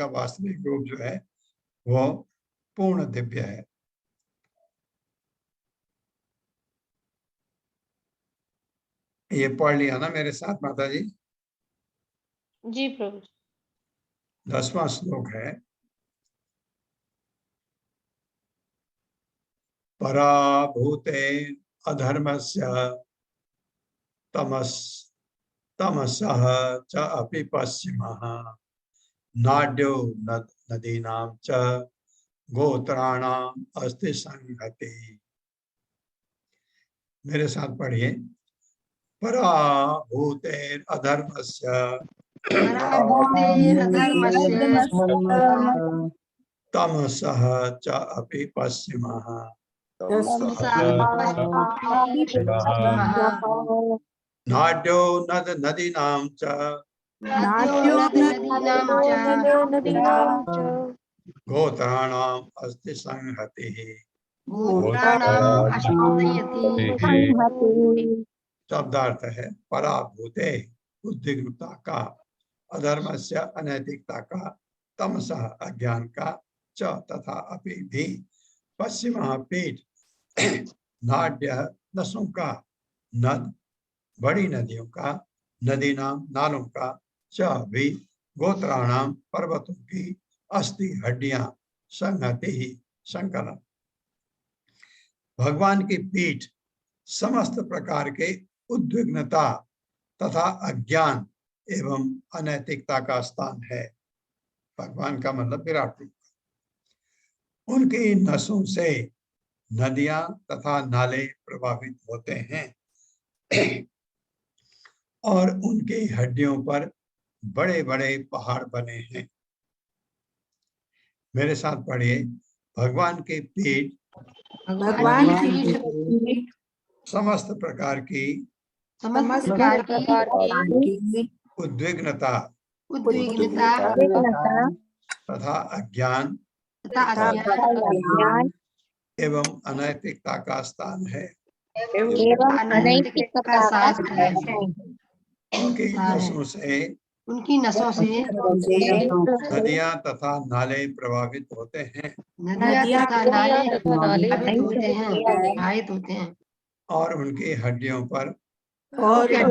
वास्तविक रूप जो है वो पूर्ण दिव्य है। ये पढ़ लिया ना मेरे साथ माता जी? जी प्रभु। 10वां श्लोक है, पराभूते अधर्मस्य तमसः च अपि पश्चिमः नाड्यो नदीनां च गोत्राणाम अस्ति संहति। मेरे साथ पढ़िए, पराभूते अधर्मस्य तमसः च अपि पश्चिमः नाड्यो नदीनां च गोत्राणाम अस्ति संहतिः। शब्दार्थ है, पराभूते उद्विग्नता का, अधर्मस्य अनैतिकता का, तमसः अज्ञान का, च तथा अपि भी, पश्चिमः पीठ, नाड्य नसों का, नद बड़ी नदियों का, नदी नाम नालों का, च भी गोत्राणाम पर्वतों की, अस्थि हड्डियां, संहति ही संकलन। भगवान की पीठ समस्त प्रकार के उद्विग्नता तथा अज्ञान एवं अनैतिकता का स्थान है। भगवान का मतलब विराट रूप। उनकी नसों से नदियां तथा नाले प्रभावित होते हैं और उनकी हड्डियों पर बड़े बड़े पहाड़ बने हैं। मेरे साथ पढ़िए, भगवान की पीठ समस्त प्रकार की उद्विग्नता तथा अज्ञान एवं अनैतिकता का स्थान है। उनकी नसों से नदियां तथा नाले प्रभावित होते हैं। और उनकी हड्डियों पर बड़े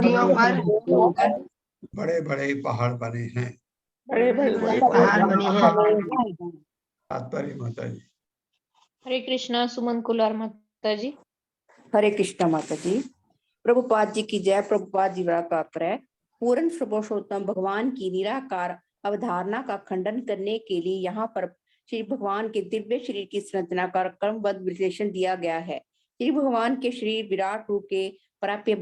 बड़े पहाड़ बने हैं। तात्पर्य माता जी। हरे कृष्णा। सुमन कुलार माता जी। हरे कृष्णा माता जी। प्रभुपाद जी की जय। प्रभुपाद जी का तात्पर्य, पूर्ण सर्वोत्तम भगवान की निराकार अवधारणा का खंडन करने के लिए यहाँ पर श्री भगवान के दिव्य शरीर की संरचना का क्रमबद्ध विश्लेषण दिया गया है। श्री भगवान के शरीर विराट रूप के प्राप्य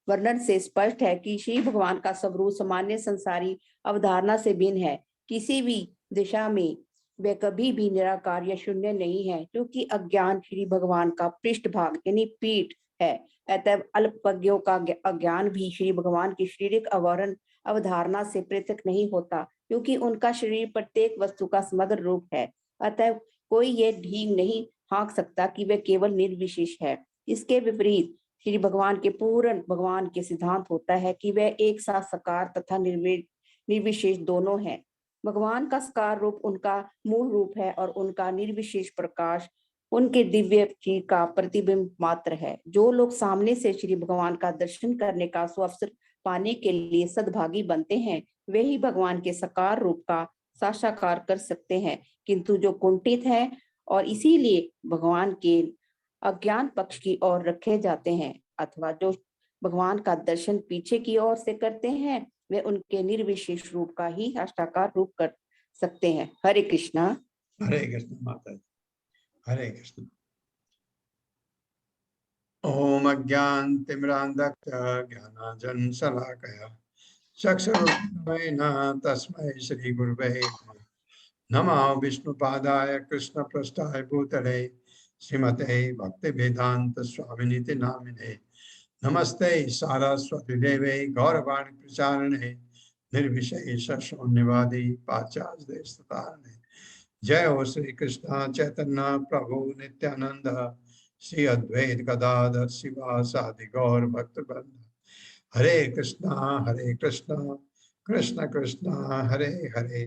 वर्णन से स्पष्ट है कि श्री भगवान का स्वरूप सामान्य संसारी अवधारणा से भिन्न है। किसी भी दिशा में वे कभी भी निराकार या शून्य नहीं है, क्योंकि अज्ञान श्री भगवान का पृष्ठभाग यानी पीठ है। अतः अल्पज्ञों का अज्ञान भी श्री भगवान के शारीरिक आवरण अवधारणा से पृथक नहीं होता, क्योंकि उनका शरीर प्रत्येक वस्तु का समग्र रूप है। अतः कोई ये ढींग नहीं हाँक सकता कि वह केवल निर्विशेष है। इसके विपरीत श्री भगवान के पूर्ण भगवान के सिद्धांत होता है कि वह एक साथ साकार तथा निर्विशेष दोनों हैं। भगवान का साकार रूप उनका मूल रूप है और उनका निर्विशेष प्रकाश उनके दिव्य चीज का प्रतिबिंब मात्र है। जो लोग सामने से श्री भगवान का दर्शन करने का सुअवसर पाने के लिए सद्भागी बनते हैं, वे ही भगवान के साकार रूप का साक्षात्कार कर सकते हैं। किंतु जो कुंठित है और इसीलिए भगवान के अज्ञान पक्ष की ओर रखे जाते हैं, अथवा जो भगवान का दर्शन पीछे की ओर से करते हैं, वे उनके निर्विशेष रूप का ही साक्षात्कार रूप कर सकते हैं। हरे कृष्णा। हरे कृष्ण माता जी। हरे कृष्ण। ओम अज्ञानतिमिरान्धस्य ज्ञानाञ्जन शलाकया चक्षुरुन्मिलितं येन तस्मै श्री गुरुवे नमः। नमः विष्णुपादाय कृष्णपृष्ठाय भूतले श्रीमते भक्तिवेदांत स्वामिनिति नामिने। नमस्ते सारस्वती देवे गौरवाणी प्रचारिणे निर्विशेष शून्यवादी पाश्चात्य देशतारिणे। जय हो श्री कृष्ण चैतन्य प्रभु नित्यानंद श्री अद्वैत गदाधर शिवासादि गौर भक्तवृंद। हरे कृष्णा कृष्ण कृष्ण हरे हरे,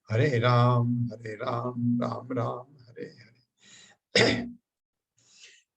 हरे राम राम राम हरे हरे।